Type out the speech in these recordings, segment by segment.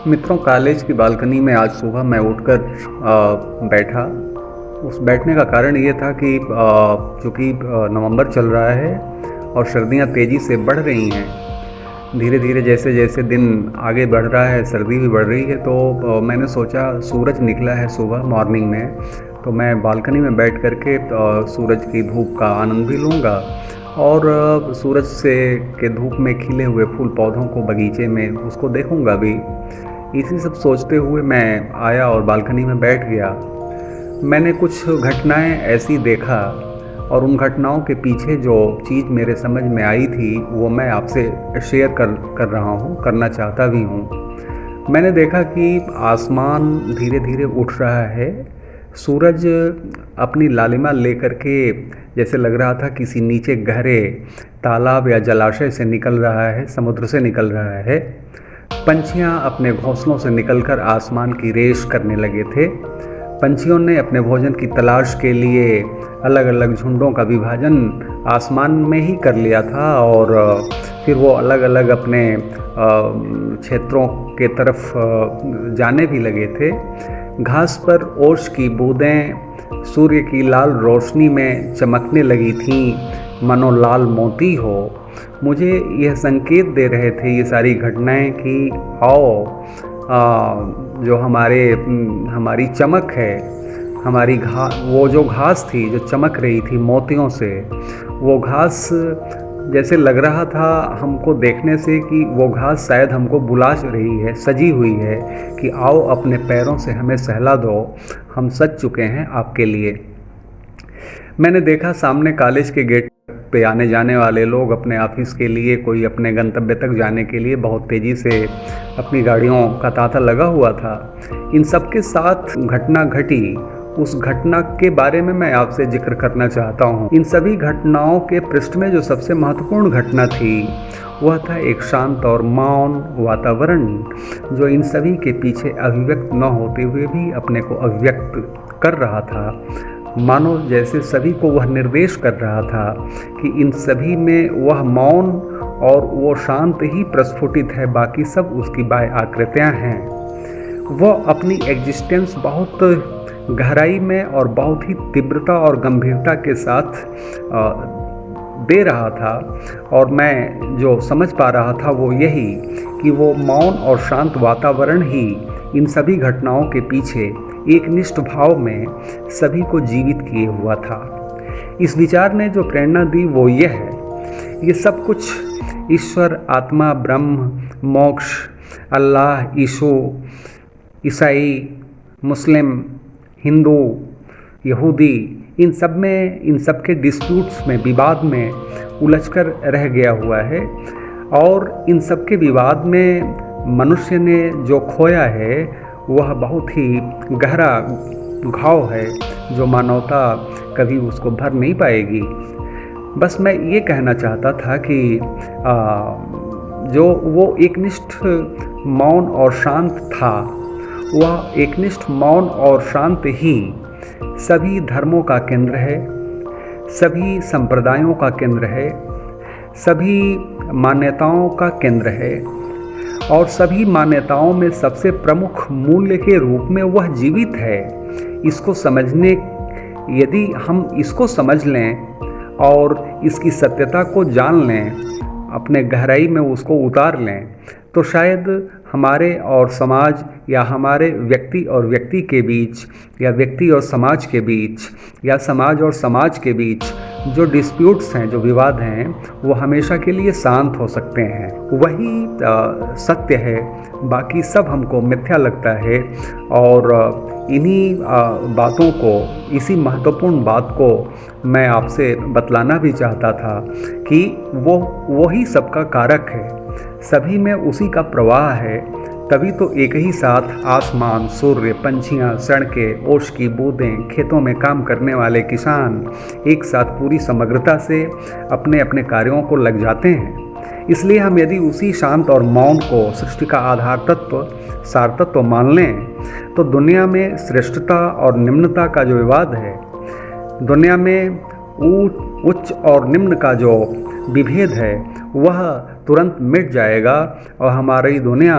मित्रों, कॉलेज की बालकनी में आज सुबह मैं उठकर बैठा। उस बैठने का कारण ये था कि चूँकि नवंबर चल रहा है और सर्दियाँ तेज़ी से बढ़ रही हैं। धीरे धीरे जैसे जैसे दिन आगे बढ़ रहा है, सर्दी भी बढ़ रही है, तो मैंने सोचा सूरज निकला है सुबह मॉर्निंग में, तो मैं बालकनी में बैठ कर के सूरज की धूप का आनंद भी लूँगा और सूरज से के धूप में खिले हुए फूल पौधों को बगीचे में उसको देखूँगा भी। इसी सब सोचते हुए मैं आया और बालकनी में बैठ गया। मैंने कुछ घटनाएं ऐसी देखा और उन घटनाओं के पीछे जो चीज़ मेरे समझ में आई थी वो मैं आपसे शेयर कर रहा हूँ, करना चाहता भी हूँ। मैंने देखा कि आसमान धीरे धीरे उठ रहा है। सूरज अपनी लालिमा लेकर के जैसे लग रहा था किसी नीचे गहरे तालाब या जलाशय से निकल रहा है, समुद्र से निकल रहा है। पंछियाँ अपने घोंसलों से निकलकर आसमान की रेस करने लगे थे। पंछियों ने अपने भोजन की तलाश के लिए अलग अलग झुंडों का विभाजन आसमान में ही कर लिया था और फिर वो अलग अलग अपने क्षेत्रों के तरफ जाने भी लगे थे। घास पर ओस की बूंदें सूर्य की लाल रोशनी में चमकने लगी थीं, मानो लाल मोती हो। मुझे यह संकेत दे रहे थे ये सारी घटनाएं कि आओ, जो हमारी चमक है, हमारी वो जो घास थी जो चमक रही थी मोतियों से, वो घास जैसे लग रहा था हमको देखने से कि वो घास शायद हमको बुला रही है, सजी हुई है कि आओ अपने पैरों से हमें सहला दो, हम सज चुके हैं आपके लिए। मैंने देखा सामने कॉलेज के गेट पे आने जाने वाले लोग अपने ऑफिस के लिए, कोई अपने गंतव्य तक जाने के लिए बहुत तेज़ी से अपनी गाड़ियों का तांता लगा हुआ था। इन सब के साथ घटना घटी। उस घटना के बारे में मैं आपसे जिक्र करना चाहता हूँ। इन सभी घटनाओं के पृष्ठ में जो सबसे महत्वपूर्ण घटना थी वह था एक शांत और मौन वातावरण, जो इन सभी के पीछे अभिव्यक्त न होते हुए भी अपने को अभिव्यक्त कर रहा था। मानो जैसे सभी को वह निर्देश कर रहा था कि इन सभी में वह मौन और वो शांत ही प्रस्फुटित है, बाकी सब उसकी बाह्य आकृतियाँ हैं। वह अपनी एग्जिस्टेंस बहुत गहराई में और बहुत ही तीव्रता और गंभीरता के साथ दे रहा था, और मैं जो समझ पा रहा था वो यही कि वो मौन और शांत वातावरण ही इन सभी घटनाओं के पीछे एक निष्ठ भाव में सभी को जीवित किए हुआ था। इस विचार ने जो प्रेरणा दी वो यह है, ये सब कुछ ईश्वर, आत्मा, ब्रह्म, मोक्ष, अल्लाह, ईशु, ईसाई, मुस्लिम, हिंदू, यहूदी, इन सब के डिस्प्यूट्स में, विवाद में उलझकर रह गया हुआ है। और इन सब के विवाद में मनुष्य ने जो खोया है वह बहुत ही गहरा घाव है, जो मानवता कभी उसको भर नहीं पाएगी। बस मैं ये कहना चाहता था कि जो वो एकनिष्ठ मौन और शांत था, वह एकनिष्ठ मौन और शांत ही सभी धर्मों का केंद्र है, सभी संप्रदायों का केंद्र है, सभी मान्यताओं का केंद्र है, और सभी मान्यताओं में सबसे प्रमुख मूल्य के रूप में वह जीवित है। इसको समझने, यदि हम इसको समझ लें और इसकी सत्यता को जान लें, अपने गहराई में उसको उतार लें, तो शायद हमारे और समाज, या हमारे व्यक्ति और व्यक्ति के बीच, या व्यक्ति और समाज के बीच, या समाज और समाज के बीच जो डिस्प्यूट्स हैं, जो विवाद हैं, वो हमेशा के लिए शांत हो सकते हैं। वही सत्य है, बाकी सब हमको मिथ्या लगता है। और इन्हीं बातों को, इसी महत्वपूर्ण बात को मैं आपसे बतलाना भी चाहता था कि वही सबका कारक है, सभी में उसी का प्रवाह है। तभी तो एक ही साथ आसमान, सूर्य, पंछियाँ, सड़कें, ओस की बूंदें, खेतों में काम करने वाले किसान एक साथ पूरी समग्रता से अपने अपने कार्यों को लग जाते हैं। इसलिए हम यदि उसी शांत और मौन को सृष्टि का आधार तत्व, सार तत्व मान लें, तो दुनिया में श्रेष्ठता और निम्नता का जो विवाद है, दुनिया में उच्च और निम्न का जो विभेद है, वह तुरंत मिट जाएगा और हमारी दुनिया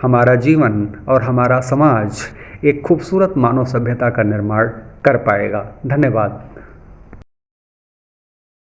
हमारा जीवन और हमारा समाज एक खूबसूरत मानव सभ्यता का निर्माण कर पाएगा। धन्यवाद।